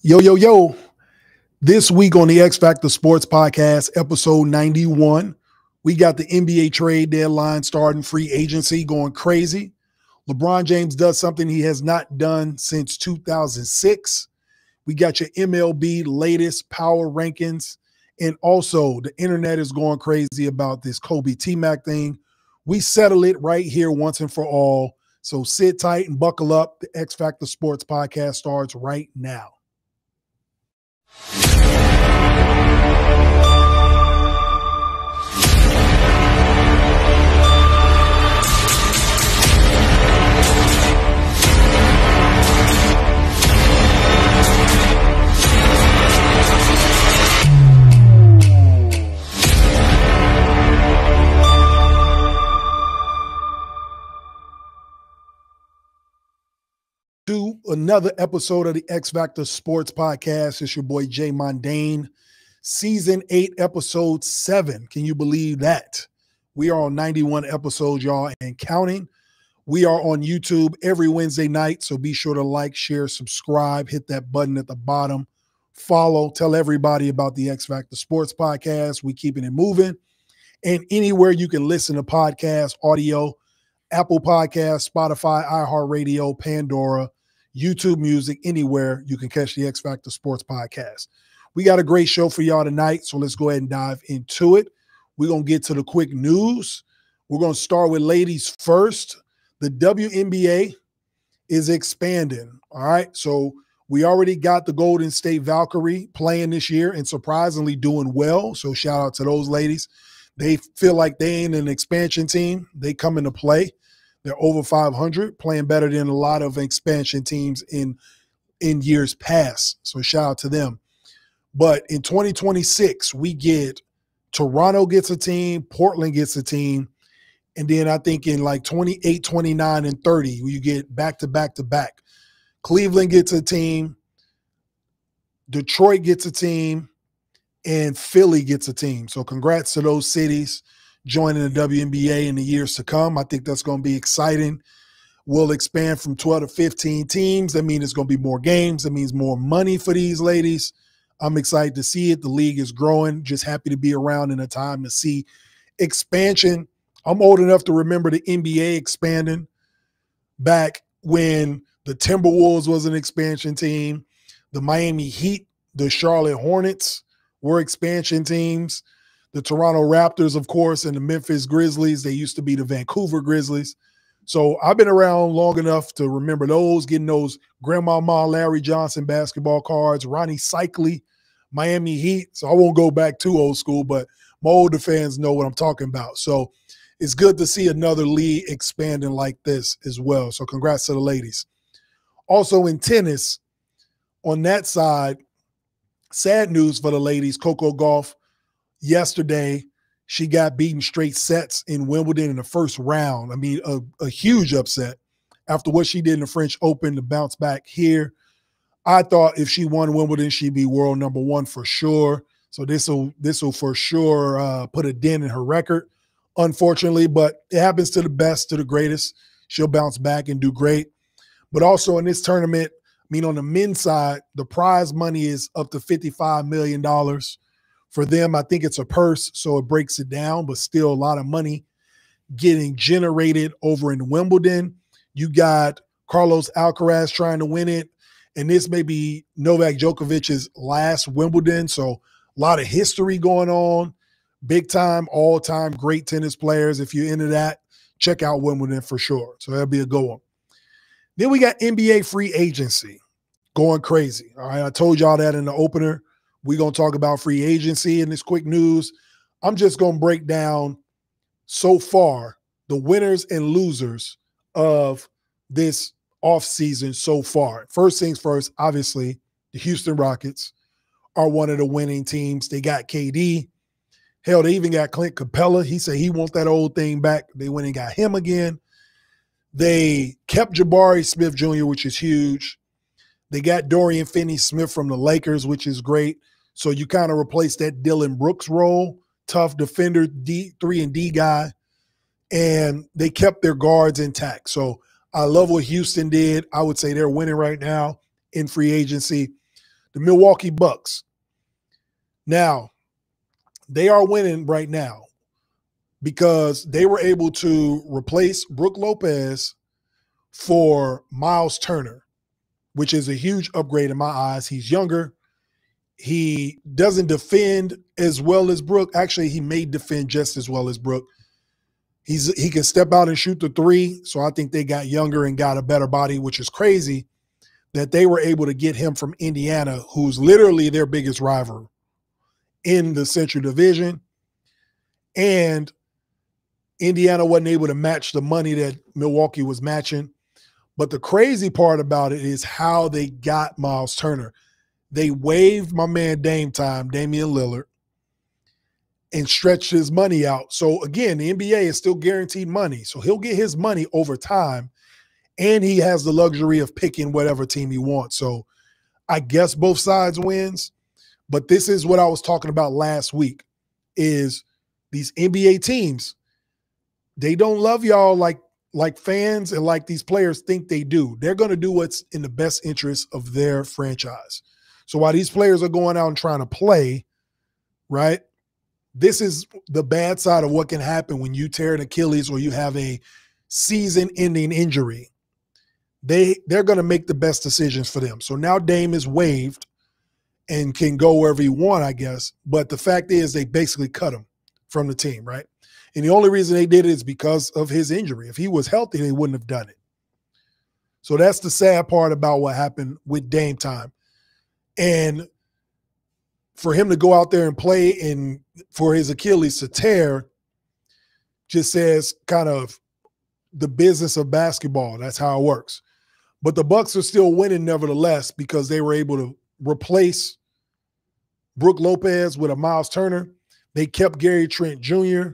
Yo, yo, yo. This week on the X Factor Sportz Podcast, episode 91, we got the NBA trade deadline starting, free agency going crazy. LeBron James does something he has not done since 2006. We got your MLB latest power rankings. And also, the internet is going crazy about this Kobe T-Mac thing. We settle it right here once and for all. So sit tight and buckle up. The X Factor Sportz Podcast starts right now. Do another episode of the X Factor Sportz Podcast. It's your boy Jay Mondane. Season 8, episode 7. Can you believe that? We are on 91 episodes, y'all, and counting. We are on YouTube every Wednesday night, so be sure to like, share, subscribe, hit that button at the bottom, follow, tell everybody about the X Factor Sportz Podcast. We keeping it moving. And anywhere you can listen to podcasts, audio, Apple Podcasts, Spotify, iHeartRadio, Pandora, YouTube Music, anywhere you can catch the X Factor Sportz Podcast. We got a great show for y'all tonight, so let's go ahead and dive into it. We're going to get to the quick news. We're going to start with ladies first. The WNBA is expanding, all right? So we already got the Golden State Valkyrie playing this year and surprisingly doing well, so shout out to those ladies. They feel like they ain't an expansion team. They come into play. They're over 500, playing better than a lot of expansion teams in years past. So shout out to them. But in 2026, we get Toronto gets a team, Portland gets a team, and then I think in like 28, 29, and 30, you get back-to-back-to-back. Cleveland gets a team, Detroit gets a team, and Philly gets a team. So congrats to those cities joining the WNBA in the years to come. I think that's going to be exciting. We'll expand from 12 to 15 teams. That means it's going to be more games. That means more money for these ladies. I'm excited to see it. The league is growing. Just happy to be around in a time to see expansion. I'm old enough to remember the NBA expanding back when the Timberwolves was an expansion team. The Miami Heat, the Charlotte Hornets were expansion teams. The Toronto Raptors, of course, and the Memphis Grizzlies. They used to be the Vancouver Grizzlies. So I've been around long enough to remember those, getting those Grandmama Larry Johnson basketball cards, Ronnie Cycli, Miami Heat. So I won't go back too old school, but my older fans know what I'm talking about. So it's good to see another league expanding like this as well. So congrats to the ladies. Also in tennis, on that side, sad news for the ladies. Coco Gauff, yesterday, she got beaten straight sets in Wimbledon in the first round. I mean, a huge upset after what she did in the French Open to bounce back here. I thought if she won Wimbledon, she'd be world number one for sure. So this will for sure put a dent in her record, unfortunately. But it happens to the best, to the greatest. She'll bounce back and do great. But also in this tournament, I mean, on the men's side, the prize money is up to $55 million. For them, I think it's a purse, so it breaks it down, but still a lot of money getting generated over in Wimbledon. You got Carlos Alcaraz trying to win it, and this may be Novak Djokovic's last Wimbledon, so a lot of history going on. Big time, all-time great tennis players. If you're into that, check out Wimbledon for sure. So that'll be a good one. Then we got NBA free agency going crazy. All right, I told y'all that in the opener. We're going to talk about free agency in this quick news. I'm just going to break down so far the winners and losers of this offseason so far. First things first, obviously, the Houston Rockets are one of the winning teams. They got KD. Hell, they even got Clint Capella. He said he wants that old thing back. They went and got him again. They kept Jabari Smith Jr., which is huge. They got Dorian Finney-Smith from the Lakers, which is great. So you kind of replace that Dylan Brooks role, tough defender, 3 and D guy, and they kept their guards intact. So I love what Houston did. I would say they're winning right now in free agency. the Milwaukee Bucks. Now, they are winning right now because they were able to replace Brook Lopez for Miles Turner, which is a huge upgrade in my eyes. He's younger. He doesn't defend as well as Brook. Actually, he may defend just as well as Brook. He can step out and shoot the three, so I think they got younger and got a better body, which is crazy that they were able to get him from Indiana, who's literally their biggest rival in the Central Division. And Indiana wasn't able to match the money that Milwaukee was matching. But the crazy part about it is how they got Miles Turner. They waived my man Damian Lillard, and stretched his money out. So, again, the NBA is still guaranteed money. So he'll get his money over time, and he has the luxury of picking whatever team he wants. So I guess both sides wins. But this is what I was talking about last week, is these NBA teams, they don't love y'all like fans and like these players think they do. They're going to do what's in the best interest of their franchise. So while these players are going out and trying to play, right, this is the bad side of what can happen when you tear an Achilles or you have a season-ending injury. They're going to make the best decisions for them. So now Dame is waived and can go wherever he wants, I guess. But the fact is they basically cut him from the team, right? And the only reason they did it is because of his injury. If he was healthy, they wouldn't have done it. So that's the sad part about what happened with Dame time. And for him to go out there and play and for his Achilles to tear just says kind of the business of basketball. That's how it works. But the Bucks are still winning nevertheless because they were able to replace Brook Lopez with a Miles Turner. They kept Gary Trent Jr.,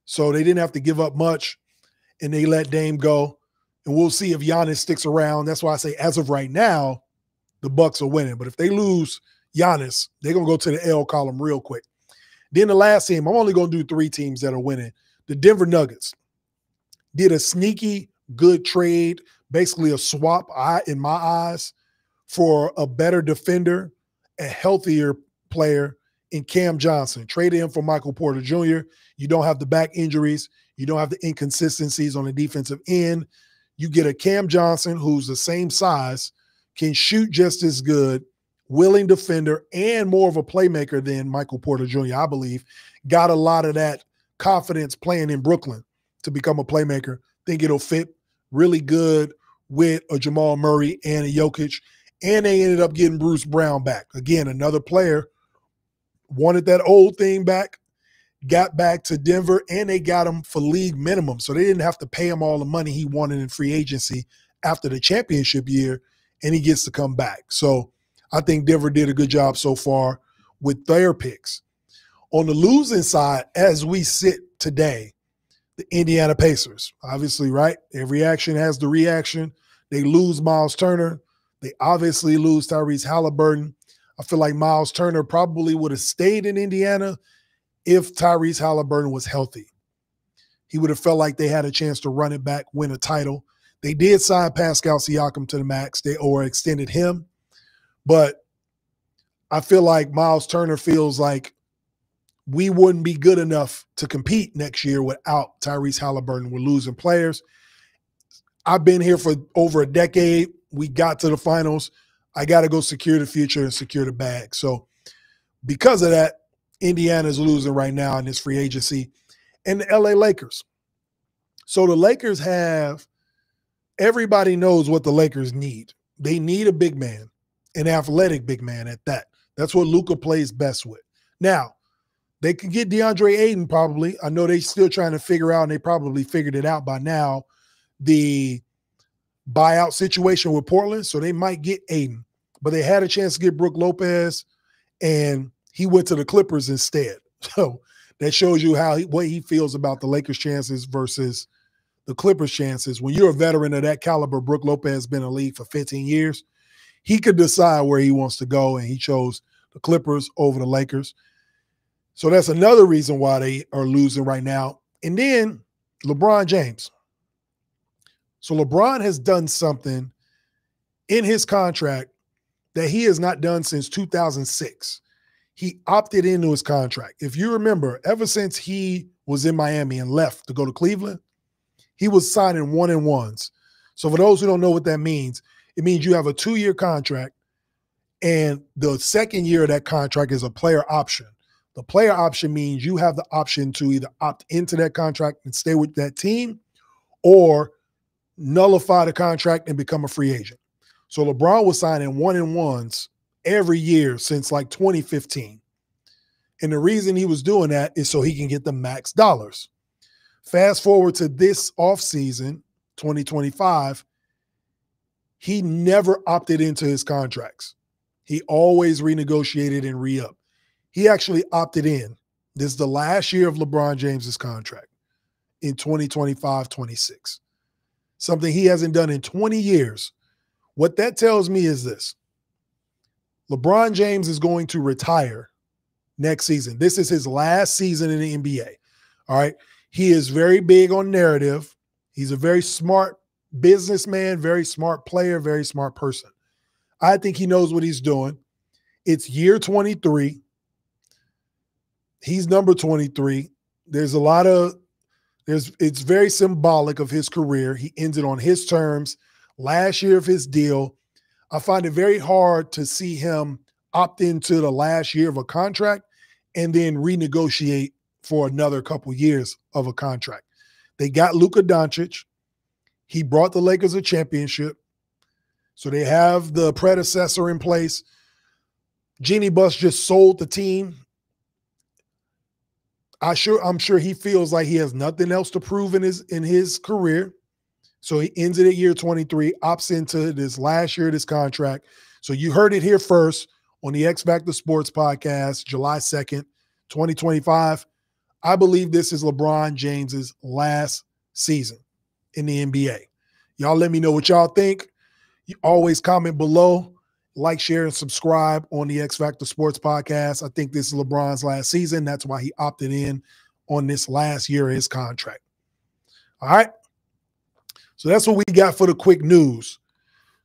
so they didn't have to give up much, and they let Dame go. And we'll see if Giannis sticks around. That's why I say as of right now, the Bucks are winning. But if they lose Giannis, they're going to go to the L column real quick. Then the last team, I'm only going to do 3 teams that are winning. The Denver Nuggets did a sneaky good trade, basically a swap in my eyes for a better defender, a healthier player in Cam Johnson. Traded him for Michael Porter Jr. You don't have the back injuries. You don't have the inconsistencies on the defensive end. You get a Cam Johnson who's the same size, can shoot just as good, willing defender, and more of a playmaker than Michael Porter Jr., I believe. Got a lot of that confidence playing in Brooklyn to become a playmaker. Think it'll fit really good with a Jamal Murray and a Jokic. And they ended up getting Bruce Brown back. Again, another player wanted that old thing back, got back to Denver, and they got him for league minimum. So they didn't have to pay him all the money he wanted in free agency after the championship year, and he gets to come back. So I think Denver did a good job so far with their picks. On the losing side, as we sit today, the Indiana Pacers, obviously, right? Every action has the reaction. They lose Miles Turner. They obviously lose Tyrese Halliburton. I feel like Miles Turner probably would have stayed in Indiana if Tyrese Halliburton was healthy. He would have felt like they had a chance to run it back, win a title. They did sign Pascal Siakam to the max, or extended him. But I feel like Miles Turner feels like we wouldn't be good enough to compete next year without Tyrese Halliburton. We're losing players. I've been here for over a decade. We got to the finals. I got to go secure the future and secure the bag. So because of that, Indiana's losing right now in this free agency. And the LA Lakers. So the Lakers have – everybody knows what the Lakers need. They need a big man, an athletic big man at that. That's what Luka plays best with. Now, they could get DeAndre Ayton probably. I know they're still trying to figure out, and they probably figured it out by now, the buyout situation with Portland, so they might get Ayton. But they had a chance to get Brook Lopez, and he went to the Clippers instead. So that shows you what he feels about the Lakers' chances versus the Clippers' chances. When you're a veteran of that caliber, Brook Lopez has been in the league for 15 years. He could decide where he wants to go, and he chose the Clippers over the Lakers. So that's another reason why they are losing right now. And then LeBron James. So LeBron has done something in his contract that he has not done since 2006. He opted into his contract. If you remember, ever since he was in Miami and left to go to Cleveland, he was signing 1-and-1s. So for those who don't know what that means, it means you have a 2-year contract, and the second year of that contract is a player option. The player option means you have the option to either opt into that contract and stay with that team or nullify the contract and become a free agent. So LeBron was signing 1-and-1s every year since like 2015. And the reason he was doing that is so he can get the max dollars. Fast forward to this offseason, 2025, he never opted into his contracts. He always renegotiated and re-upped. He actually opted in. This is the last year of LeBron James's contract in 2025-26. Something he hasn't done in 20 years. What that tells me is this. LeBron James is going to retire next season. This is his last season in the NBA. All right. He is very big on narrative. He's a very smart businessman, very smart player, very smart person. I think he knows what he's doing. It's year 23. He's number 23. It's very symbolic of his career. He ended on his terms, last year of his deal. I find it very hard to see him opt into the last year of a contract and then renegotiate for another couple years of a contract. They got Luka Doncic. He brought the Lakers a championship. So they have the predecessor in place. Jeannie Buss just sold the team. I'm sure he feels like he has nothing else to prove in his career. So he ends it at year 23, opts into this last year of this contract. So you heard it here first on the X Factor Sportz Podcast, July 2nd, 2025. I believe this is LeBron James's last season in the NBA. Y'all let me know what y'all think. You always comment below, like, share, and subscribe on the X Factor Sportz Podcast. I think this is LeBron's last season. That's why he opted in on this last year of his contract. All right. So that's what we got for the quick news.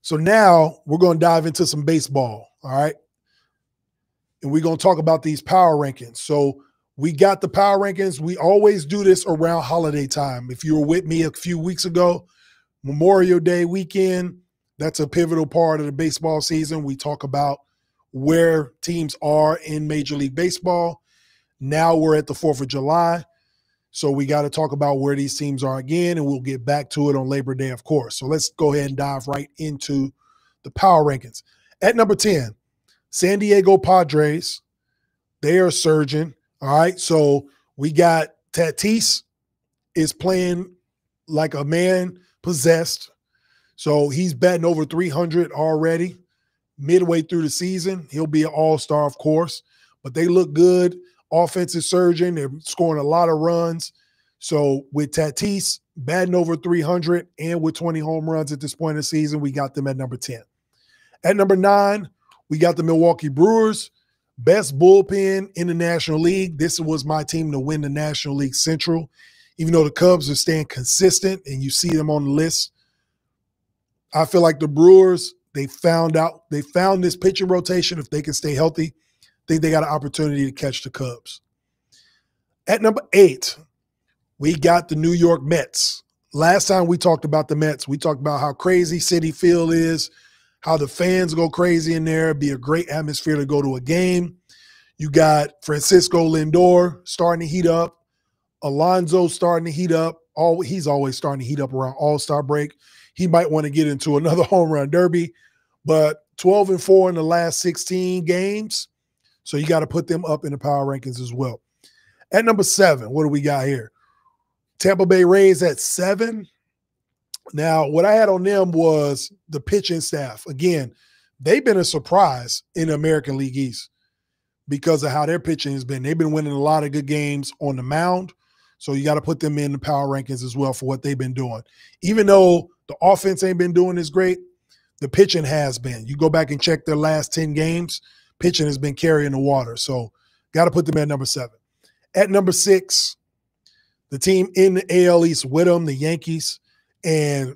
So now we're going to dive into some baseball. All right. And we're going to talk about these power rankings. So we got the power rankings. We always do this around holiday time. If you were with me a few weeks ago, Memorial Day weekend, that's a pivotal part of the baseball season. We talk about where teams are in Major League Baseball. Now we're at the 4th of July. So we got to talk about where these teams are again, and we'll get back to it on Labor Day, of course. So let's go ahead and dive right into the power rankings. At number 10, San Diego Padres. They are surging. All right. So we got Tatis is playing like a man possessed. So he's batting over 300 already. Midway through the season, he'll be an all-star, of course. But they look good. Offense is surging. They're scoring a lot of runs. So with Tatis batting over 300 and with 20 home runs at this point in the season, we got them at number 10. At number 9, we got the Milwaukee Brewers. Best bullpen in the National League. This was my team to win the National League Central. Even though the Cubs are staying consistent and you see them on the list, I feel like the Brewers, they found this pitching rotation. If they can stay healthy, I think they got an opportunity to catch the Cubs. At number 8, we got the New York Mets. Last time we talked about the Mets, we talked about how crazy Citi Field is, how the fans go crazy in there. It'd be a great atmosphere to go to a game. You got Francisco Lindor starting to heat up. Alonso starting to heat up. He's always starting to heat up around All-Star break. He might want to get into another home run derby, but 12-4 in the last 16 games. So you got to put them up in the power rankings as well. At number 7, what do we got here? Tampa Bay Rays at 7. Now, what I had on them was the pitching staff. Again, they've been a surprise in the American League East because of how their pitching has been. They've been winning a lot of good games on the mound. So you got to put them in the power rankings as well for what they've been doing. Even though the offense ain't been doing as great, the pitching has been. You go back and check their last 10 games, pitching has been carrying the water. So got to put them at number 7. At number 6, the team in the AL East with them, the Yankees, and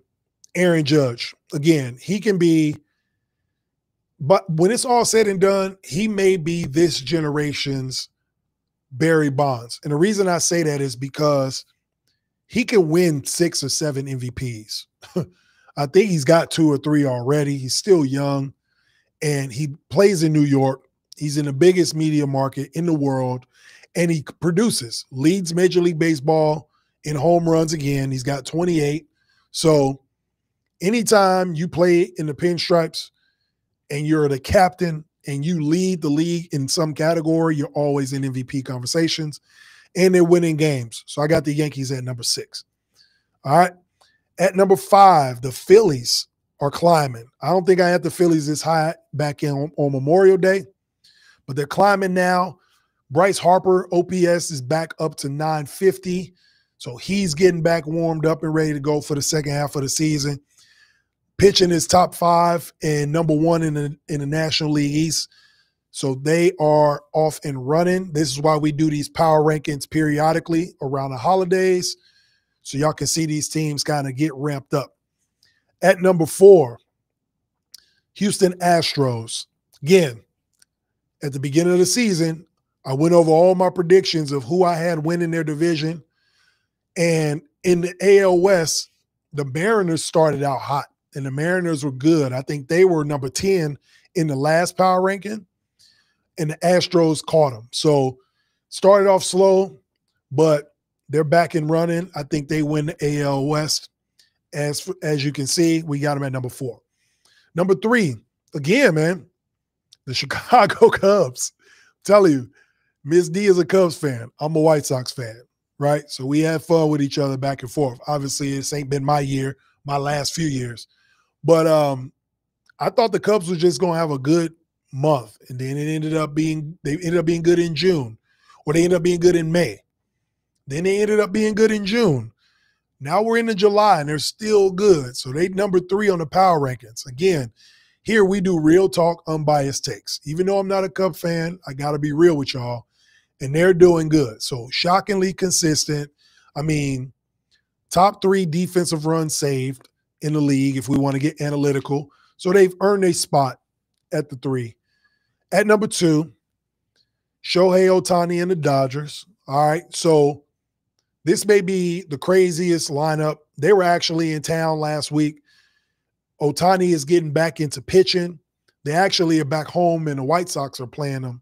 Aaron Judge. Again, he can be But when it's all said and done, he may be this generation's Barry Bonds. And the reason I say that is because he can win 6 or 7 MVPs. I think he's got 2 or 3 already. He's still young, and he plays in New York. He's in the biggest media market in the world, and he produces, leads Major League Baseball in home runs again. He's got 28. So anytime you play in the pinstripes and you're the captain and you lead the league in some category, you're always in MVP conversations, and they're winning games. So I got the Yankees at number 6. All right. At number 5, the Phillies are climbing. I don't think I had the Phillies this high back in on Memorial Day, but they're climbing now. Bryce Harper, OPS is back up to 950. So he's getting back warmed up and ready to go for the second half of the season. Pitching is top 5 and number 1 in the National League East. So they are off and running. This is why we do these power rankings periodically around the holidays, so y'all can see these teams kind of get ramped up. At number 4, Houston Astros. Again, at the beginning of the season, I went over all my predictions of who I had winning their division. And in the AL West, the Mariners started out hot, and the Mariners were good. I think they were number 10 in the last power ranking, and the Astros caught them. So started off slow, but they're back and running. I think they win the AL West. As you can see, we got them at number 4. Number 3, again, man, the Chicago Cubs. I'm telling you, Miss D is a Cubs fan. I'm a White Sox fan, right? So we had fun with each other back and forth. Obviously, this ain't been my year, my last few years. But I thought the Cubs were just going to have a good month, and then they ended up being good in June, or they ended up being good in May. Then they ended up being good in June. Now we're into July, and they're still good. So they number 3 on the power rankings. Again, here we do real talk, unbiased takes. Even though I'm not a Cub fan, I got to be real with y'all, and they're doing good. So shockingly consistent. I mean, top 3 defensive runs saved in the league if we want to get analytical. So they've earned a spot at the 3. At number 2, Shohei Ohtani and the Dodgers. All right, so this may be the craziest lineup. They were actually in town last week. Ohtani is getting back into pitching. They actually are back home, and the White Sox are playing them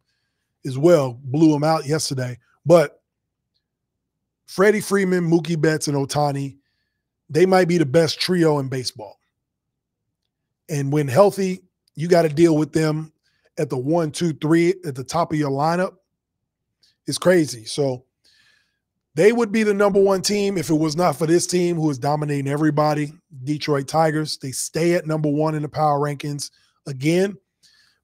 as well. Blew them out yesterday. But Freddie Freeman, Mookie Betts, and Ohtani, they might be the best trio in baseball. And when healthy, you got to deal with them at the 1, 2, 3 at the top of your lineup. It's crazy. So they would be the number 1 team if it was not for this team who is dominating everybody, Detroit Tigers. They stay at number 1 in the power rankings. Again,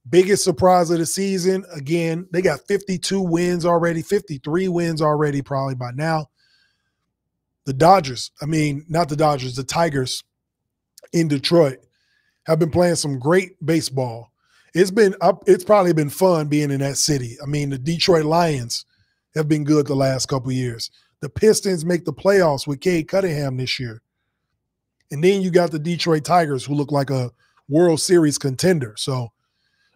biggest surprise of the season. Again, they got 52 wins already, 53 wins already probably by now. The Tigers in Detroit have been playing some great baseball. It's probably been fun being in that city. I mean, the Detroit Lions have been good the last couple of years. The Pistons make the playoffs with Cade Cunningham this year. And then you got the Detroit Tigers, who look like a World Series contender. So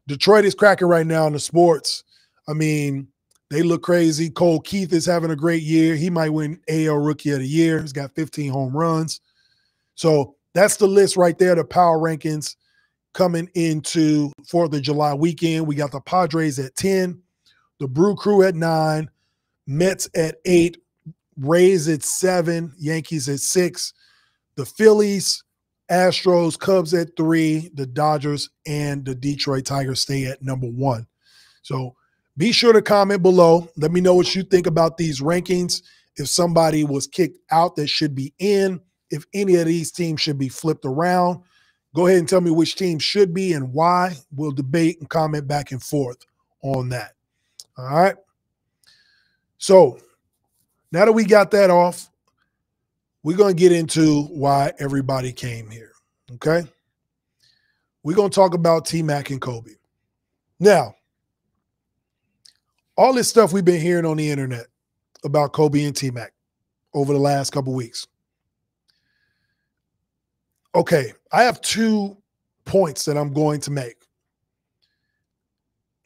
Detroit is cracking right now in the sports. I mean, they look crazy. Cole Keith is having a great year. He might win AL Rookie of the Year. He's got 15 home runs. So that's the list right there, the power rankings coming into 4th of July weekend. We got the Padres at 10, the Brew Crew at 9, Mets at 8, Rays at 7, Yankees at 6, the Phillies, Astros, Cubs at 3, the Dodgers, and the Detroit Tigers stay at number 1. So be sure to comment below. Let me know what you think about these rankings. If somebody was kicked out that should be in, if any of these teams should be flipped around, go ahead and tell me which team should be and why. We'll debate and comment back and forth on that. All right. So now that we got that off, we're going to get into why everybody came here. Okay. We're going to talk about T-Mac and Kobe. Now, all this stuff we've been hearing on the internet about Kobe and T-Mac over the last couple weeks. Okay, I have 2 points that I'm going to make.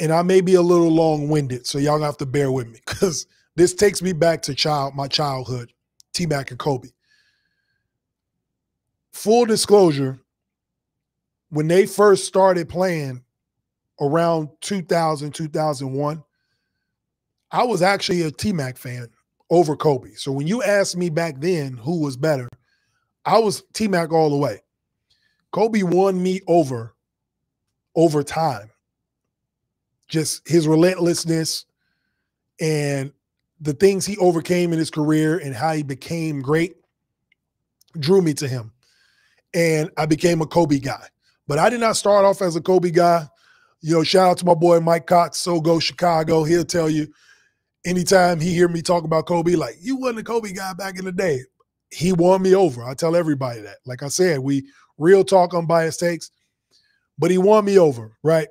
and I may be a little long-winded, so y'all have to bear with me because this takes me back to my childhood, T-Mac and Kobe. Full disclosure, when they first started playing around 2000, 2001, I was actually a T-Mac fan over Kobe. So when you asked me back then who was better, I was T-Mac all the way. Kobe won me over time. Just his relentlessness and the things he overcame in his career and how he became great drew me to him. And I became a Kobe guy. But I did not start off as a Kobe guy. You know, shout out to my boy Mike Cox, So Go Chicago. He'll tell you anytime he hear me talk about Kobe, like, you wasn't a Kobe guy back in the day. He won me over. I tell everybody that. Like I said, we real talk, unbiased takes. But he won me over, right?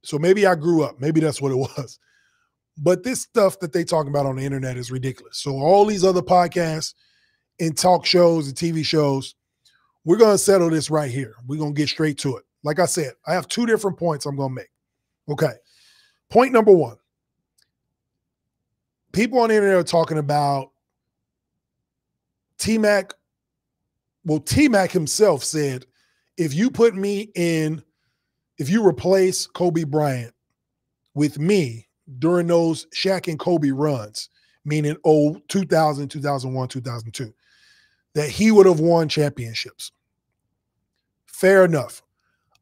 So maybe I grew up. Maybe that's what it was. But this stuff that they talking about on the internet is ridiculous. So all these other podcasts and talk shows and TV shows, we're going to settle this right here. We're going to get straight to it. Like I said, I have two different points I'm going to make. Okay. Point number one. People on the internet are talking about T-Mac. Well, T-Mac himself said, if you replace Kobe Bryant with me during those Shaq and Kobe runs, meaning 2000, 2001, 2002, that he would have won championships. Fair enough.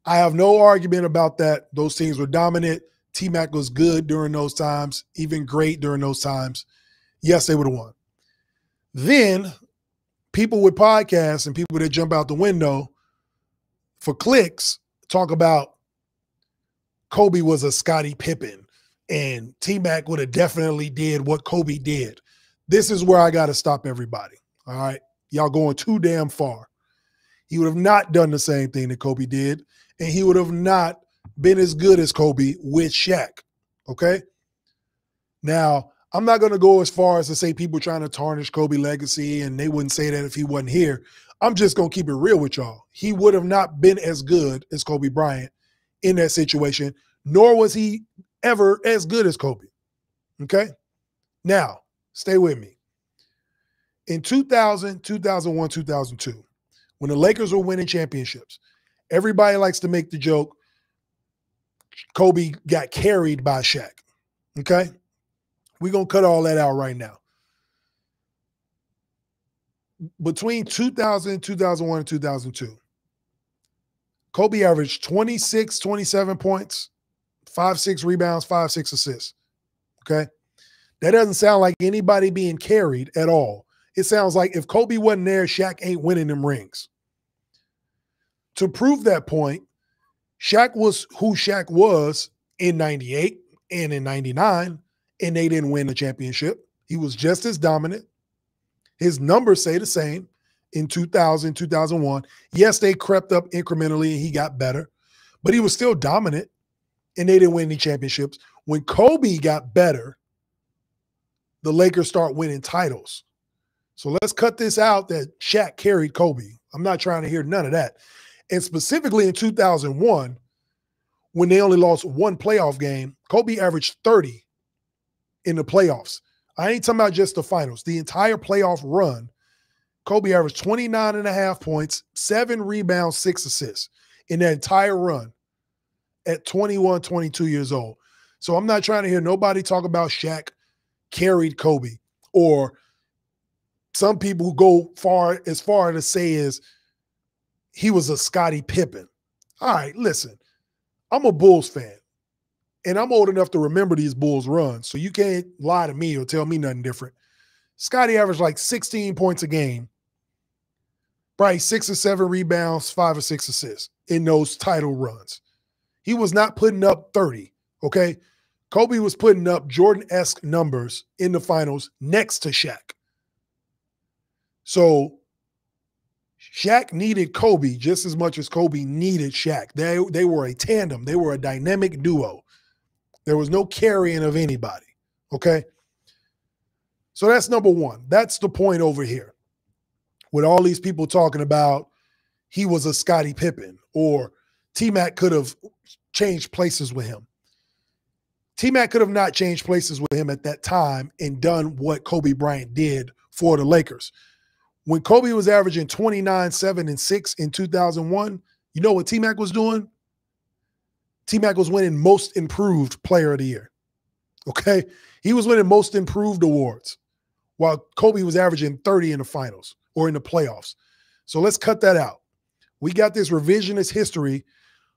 I have no argument about that. Those teams were dominant. T-Mac was good during those times, even great during those times. Yes, they would have won. Then people with podcasts and people that jump out the window for clicks talk about Kobe was a Scottie Pippen and T-Mac would have definitely did what Kobe did. This is where I got to stop everybody. All right. Y'all going too damn far. He would have not done the same thing that Kobe did, and he would have not been as good as Kobe with Shaq. Okay. Now, I'm not going to go as far as to say people trying to tarnish Kobe legacy, and they wouldn't say that if he wasn't here. I'm just going to keep it real with y'all. He would have not been as good as Kobe Bryant in that situation, nor was he ever as good as Kobe. Okay? Now, stay with me. In 2000, 2001, 2002, when the Lakers were winning championships, everybody likes to make the joke, Kobe got carried by Shaq. Okay? We're going to cut all that out right now. Between 2000, 2001, and 2002, Kobe averaged 26, 27 points, 5-6 rebounds, 5-6 assists. Okay? That doesn't sound like anybody being carried at all. It sounds like if Kobe wasn't there, Shaq ain't winning them rings. To prove that point, Shaq was who Shaq was in 98 and in 99, and they didn't win the championship. He was just as dominant. His numbers say the same in 2000, 2001. Yes, they crept up incrementally and he got better, but he was still dominant, and they didn't win any championships. When Kobe got better, the Lakers start winning titles. So let's cut this out that Shaq carried Kobe. I'm not trying to hear none of that. And specifically in 2001, when they only lost one playoff game, Kobe averaged 30 in the playoffs. I ain't talking about just the finals. The entire playoff run, Kobe averaged 29.5 points, 7 rebounds, 6 assists in that entire run at 21, 22 years old. So I'm not trying to hear nobody talk about Shaq carried Kobe, or some people who go as far to say is he was a Scottie Pippen. All right, listen, I'm a Bulls fan, and I'm old enough to remember these Bulls runs, so you can't lie to me or tell me nothing different. Scottie averaged like 16 points a game, probably 6 or 7 rebounds, 5 or 6 assists in those title runs. He was not putting up 30, okay? Kobe was putting up Jordan-esque numbers in the finals next to Shaq. So Shaq needed Kobe just as much as Kobe needed Shaq. They were a tandem. They were a dynamic duo. There was no carrying of anybody, okay? So that's number one. That's the point over here. With all these people talking about he was a Scottie Pippen or T-Mac could have changed places with him. T-Mac could have not changed places with him at that time and done what Kobe Bryant did for the Lakers. When Kobe was averaging 29, 7, and 6 in 2001, you know what T-Mac was doing? T-Mac was winning Most Improved Player of the Year. Okay? He was winning Most Improved awards while Kobe was averaging 30 in the finals or in the playoffs. So let's cut that out. We got this revisionist history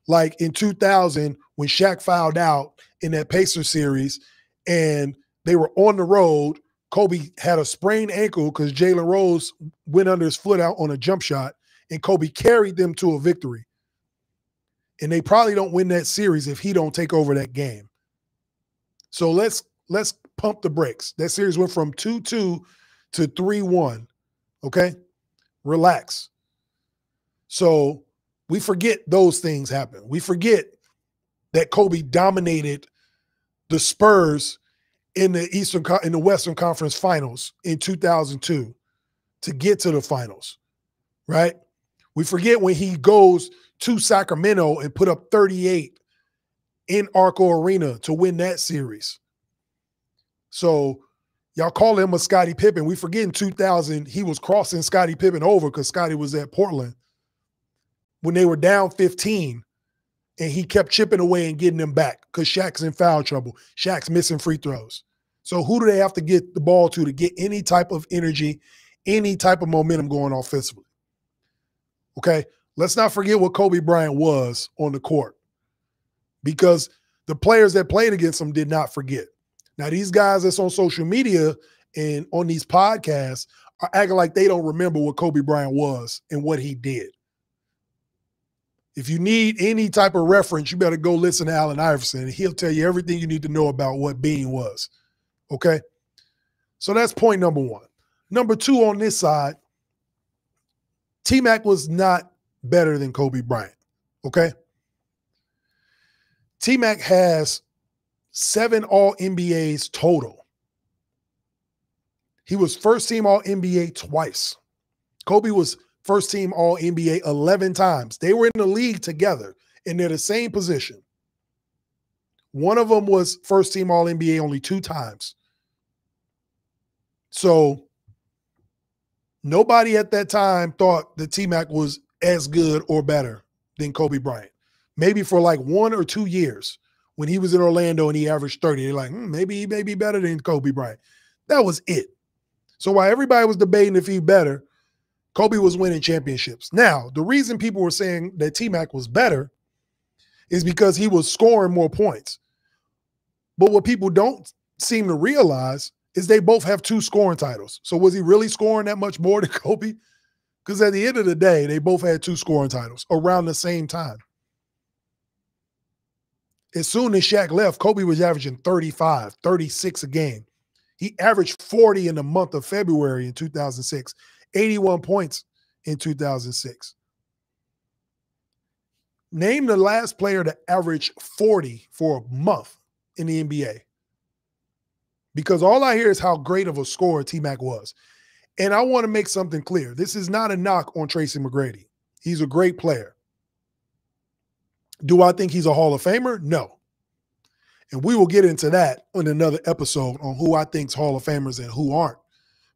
like in 2000 when Shaq fouled out in that Pacers series and they were on the road. Kobe had a sprained ankle because Jalen Rose went under his foot out on a jump shot, and Kobe carried them to a victory. And they probably don't win that series if he don't take over that game. So let's pump the brakes. That series went from 2-2 to 3-1. Okay? Relax. So we forget those things happen. We forget that Kobe dominated the Spurs in the Western Conference Finals in 2002 to get to the finals, right? We forget when he goes to Sacramento and put up 38 in Arco Arena to win that series. So y'all call him a Scottie Pippen. We forget in 2000 he was crossing Scottie Pippen over because Scottie was at Portland when they were down 15. And he kept chipping away and getting them back because Shaq's in foul trouble. Shaq's missing free throws. So who do they have to get the ball to get any type of energy, any type of momentum going offensively? Okay, let's not forget what Kobe Bryant was on the court because the players that played against him did not forget. Now, these guys that's on social media and on these podcasts are acting like they don't remember what Kobe Bryant was and what he did. If you need any type of reference, you better go listen to Allen Iverson, and he'll tell you everything you need to know about what being was, okay? So that's point number one. Number two on this side, T-Mac was not better than Kobe Bryant, okay? T-Mac has 7 All-NBAs total. He was first-team All-NBA twice. Kobe was first-team All-NBA 11 times. They were in the league together, and they're the same position. One of them was first-team All-NBA only 2 times. So nobody at that time thought that T-Mac was as good or better than Kobe Bryant. Maybe for like 1 or 2 years when he was in Orlando and he averaged 30. They're like, maybe he may be better than Kobe Bryant. That was it. So while everybody was debating if he's better, Kobe was winning championships. Now, the reason people were saying that T-Mac was better is because he was scoring more points. But what people don't seem to realize is they both have 2 scoring titles. So was he really scoring that much more than Kobe? Because at the end of the day, they both had 2 scoring titles around the same time. As soon as Shaq left, Kobe was averaging 35, 36 a game. He averaged 40 in the month of February in 2006. 81 points in 2006. Name the last player to average 40 for a month in the NBA. Because all I hear is how great of a scorer T-Mac was. And I want to make something clear. This is not a knock on Tracy McGrady. He's a great player. Do I think he's a Hall of Famer? No. And we will get into that in another episode on who I think's Hall of Famers and who aren't.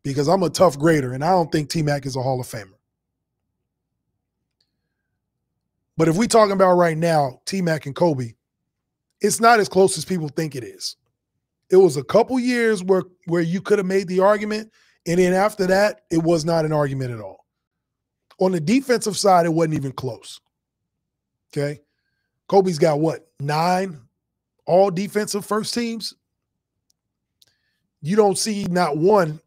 Because I'm a tough grader, and I don't think T-Mac is a Hall of Famer. But if we're talking about right now, T-Mac and Kobe, it's not as close as people think it is. It was a couple years where you could have made the argument, and then after that, it was not an argument at all. On the defensive side, it wasn't even close. Okay? Kobe's got what, 9 all defensive first teams? You don't see not one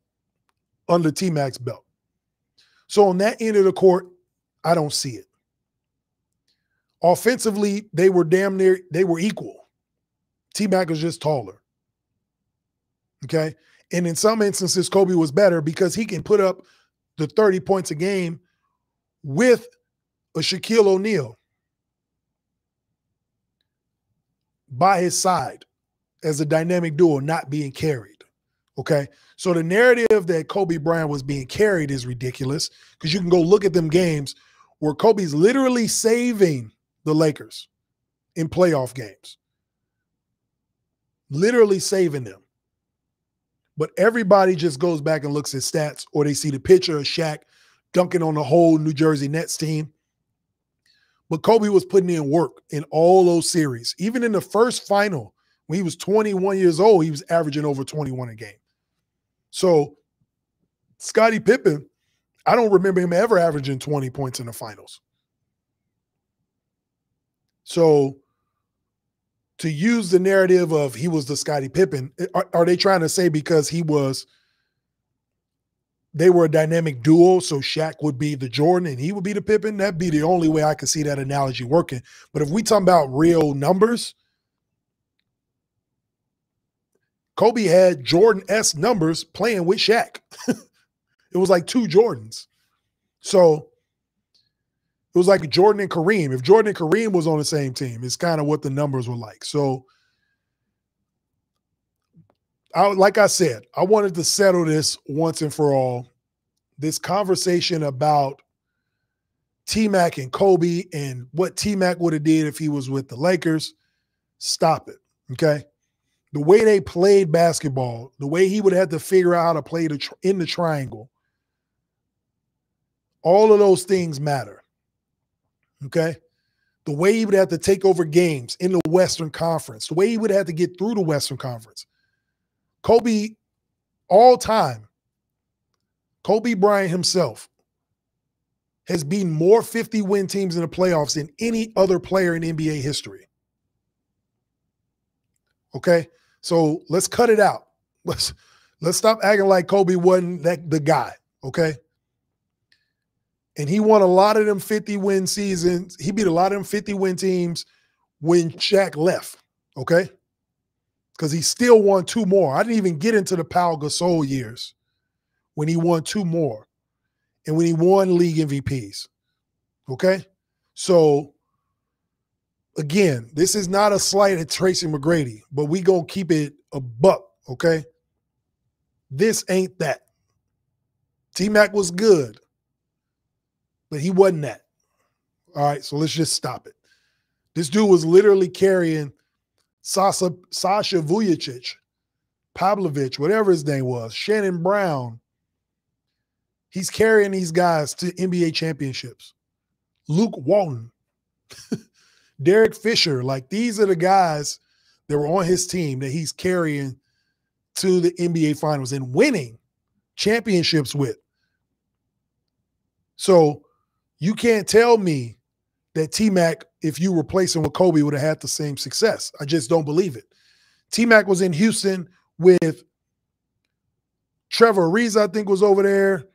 under T-Mac's belt. So on that end of the court, I don't see it. Offensively, they were damn near, they were equal. T-Mac was just taller. Okay? And in some instances, Kobe was better because he can put up the 30 points a game with a Shaquille O'Neal by his side as a dynamic duo not being carried. Okay? So the narrative that Kobe Bryant was being carried is ridiculous because you can go look at them games where Kobe's literally saving the Lakers in playoff games. literally saving them. But everybody just goes back and looks at stats, or they see the picture of Shaq dunking on the whole New Jersey Nets team. But Kobe was putting in work in all those series. Even in the first final, when he was 21 years old, he was averaging over 21 a game. So Scottie Pippen, I don't remember him ever averaging 20 points in the finals. So to use the narrative of he was the Scottie Pippen, are they trying to say because they were a dynamic duo, so Shaq would be the Jordan and he would be the Pippen? That'd be the only way I could see that analogy working. But if we talking about real numbers, Kobe had Jordan-esque numbers playing with Shaq. It was like two Jordans. So it was like Jordan and Kareem. If Jordan and Kareem was on the same team, it's kind of what the numbers were like. So like I said, I wanted to settle this once and for all. This conversation about T-Mac and Kobe and what T-Mac would have did if he was with the Lakers, stop it, okay? The way they played basketball, the way he would have to figure out how to play in the triangle, all of those things matter, okay? The way he would have to take over games in the Western Conference, the way he would have to get through the Western Conference. Kobe, all time, Kobe Bryant himself has beaten more 50-win teams in the playoffs than any other player in NBA history. Okay? So let's cut it out. Let's stop acting like Kobe wasn't the guy, okay? And he won a lot of them 50-win seasons. He beat a lot of them 50-win teams when Shaq left, okay? Because he still won two more. I didn't even get into the Pau Gasol years when he won two more and when he won league MVPs, okay? So, again, this is not a slight at Tracy McGrady, but we going to keep it a buck, okay? This ain't that. T-Mac was good, but he wasn't that. All right, so let's just stop it. This dude was literally carrying Sasha Vujacic, Pavlovich, whatever his name was, Shannon Brown. He's carrying these guys to NBA championships. Luke Walton, Derek Fisher, like these are the guys that were on his team that he's carrying to the NBA finals and winning championships with. So you can't tell me that T-Mac, if you replace him with Kobe, would have had the same success. I just don't believe it. T-Mac was in Houston with Trevor Ariza, I think, was over there.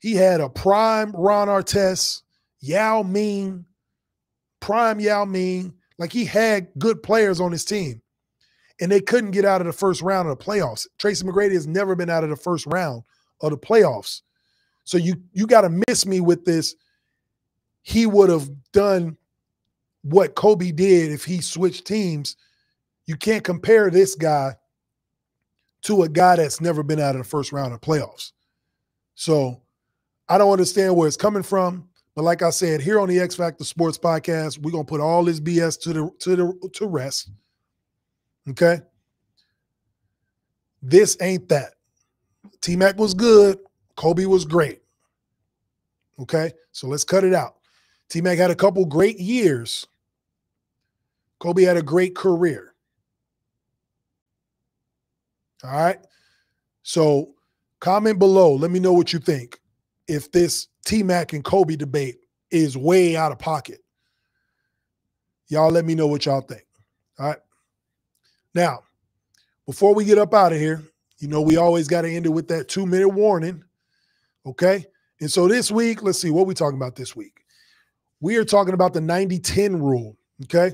He had a prime Ron Artest, Yao Ming, prime Yao Ming. Like he had good players on his team. And they couldn't get out of the first round of the playoffs. Tracy McGrady has never been out of the first round of the playoffs. So you got to miss me with this. He would have done what Kobe did if he switched teams. You can't compare this guy to a guy that's never been out of the first round of playoffs. So I don't understand where it's coming from. But like I said, here on the X Factor Sportz Podcast, we're going to put all this BS to rest. Okay? This ain't that. T-Mac was good. Kobe was great. Okay? So let's cut it out. T-Mac had a couple great years. Kobe had a great career. All right? So comment below. Let me know what you think. If this T-Mac and Kobe debate is way out of pocket. Y'all let me know what y'all think. All right? Now, before we get up out of here, you know we always got to end it with that 2-minute warning. Okay? And so this week, let's see, what we talking about this week? We are talking about the 90-10 rule, okay?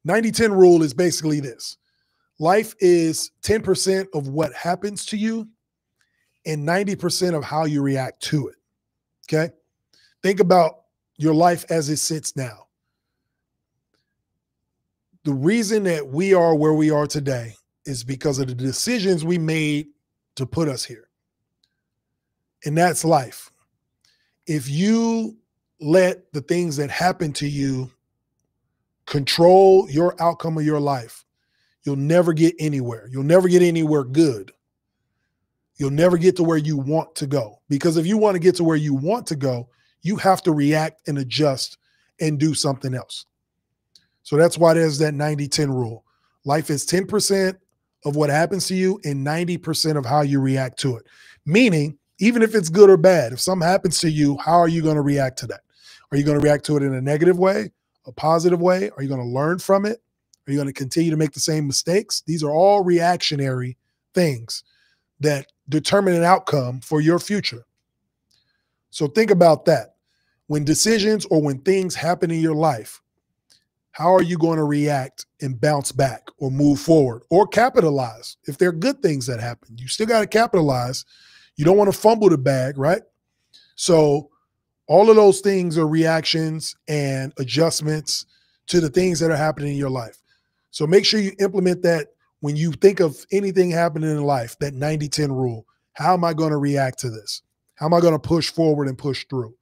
90-10 rule is basically this. Life is 10% of what happens to you and 90% of how you react to it, okay? Think about your life as it sits now. The reason that we are where we are today is because of the decisions we made to put us here. And that's life. If you let the things that happen to you control your outcome of your life, you'll never get anywhere. You'll never get anywhere good. You'll never get to where you want to go. Because if you want to get to where you want to go, you have to react and adjust and do something else. So that's why there's that 90-10 rule. Life is 10% of what happens to you and 90% of how you react to it. Meaning, even if it's good or bad, if something happens to you, how are you going to react to that? Are you going to react to it in a negative way, a positive way? Are you going to learn from it? Are you going to continue to make the same mistakes? These are all reactionary things that determine an outcome for your future. So think about that. When decisions or when things happen in your life, how are you going to react and bounce back or move forward or capitalize? If there are good things that happen, you still got to capitalize. You don't want to fumble the bag, right? So all of those things are reactions and adjustments to the things that are happening in your life. So make sure you implement that when you think of anything happening in life, that 90-10 rule. How am I going to react to this? How am I going to push forward and push through?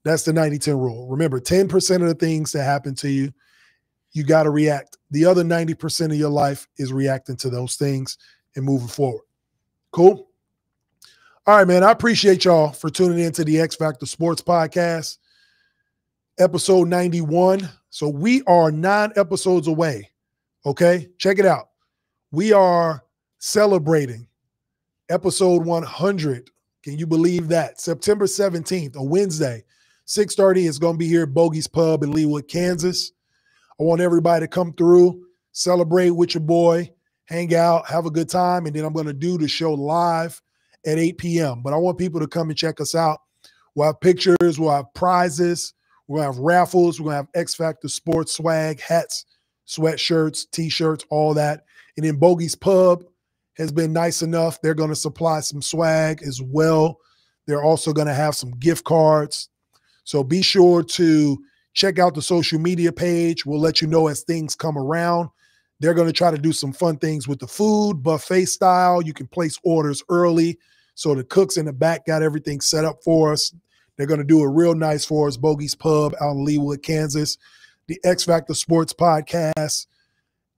That's the 90-10 rule. Remember, 10% of the things that happen to you, you got to react. The other 90% of your life is reacting to those things and moving forward. Cool? All right, man. I appreciate y'all for tuning in to the X Factor Sportz Podcast, episode 91. So we are 9 episodes away. Okay? Check it out. We are celebrating episode 100. Can you believe that? September 17th, a Wednesday, 6:30. It's going to be here at Bogey's Pub in Leawood, Kansas. I want everybody to come through, celebrate with your boy, hang out, have a good time, and then I'm going to do the show live at 8 p.m. But I want people to come and check us out. We'll have pictures, we'll have prizes, we'll have raffles, we're going to have X Factor Sports swag, hats, sweatshirts, T-shirts, all that. And then Bogey's Pub has been nice enough. They're going to supply some swag as well. They're also going to have some gift cards. So be sure to check out the social media page. We'll let you know as things come around. They're going to try to do some fun things with the food, buffet style. You can place orders early. So the cooks in the back got everything set up for us. They're going to do it real nice for us. Bogey's Pub out in Leawood, Kansas. The X Factor Sportz Podcast,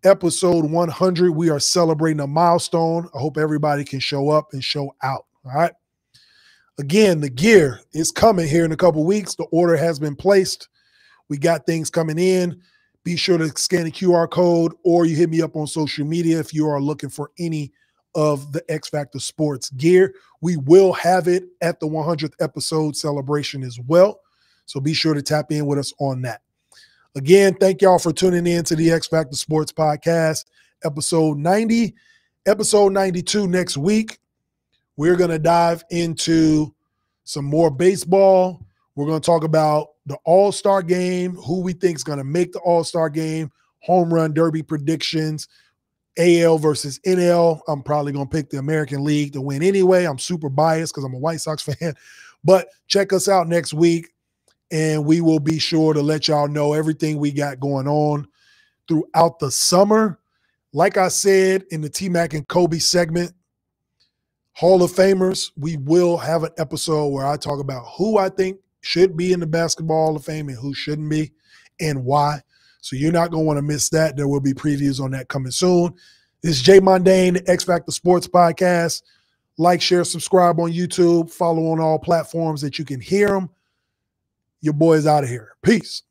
episode 100. We are celebrating a milestone. I hope everybody can show up and show out. All right. Again, the gear is coming here in a couple weeks. The order has been placed. We got things coming in. Be sure to scan the QR code or you hit me up on social media if you are looking for any of the X Factor Sports gear. We will have it at the 100th episode celebration as well. So be sure to tap in with us on that. Again, thank y'all for tuning in to the X Factor Sportz Podcast, episode 90, episode 92 next week. We're going to dive into some more baseball. We're going to talk about the All-Star game, who we think is going to make the All-Star game, home run derby predictions, AL versus NL. I'm probably going to pick the American League to win anyway. I'm super biased because I'm a White Sox fan. But check us out next week, and we will be sure to let y'all know everything we got going on throughout the summer. Like I said in the T-Mac and Kobe segment, Hall of Famers, we will have an episode where I talk about who I think should be in the Basketball Hall of Fame and who shouldn't be and why. So you're not going to want to miss that. There will be previews on that coming soon. This is Jay Mundane, the X Factor Sportz Podcast. Like, share, subscribe on YouTube. Follow on all platforms that you can hear them. Your boy is out of here. Peace.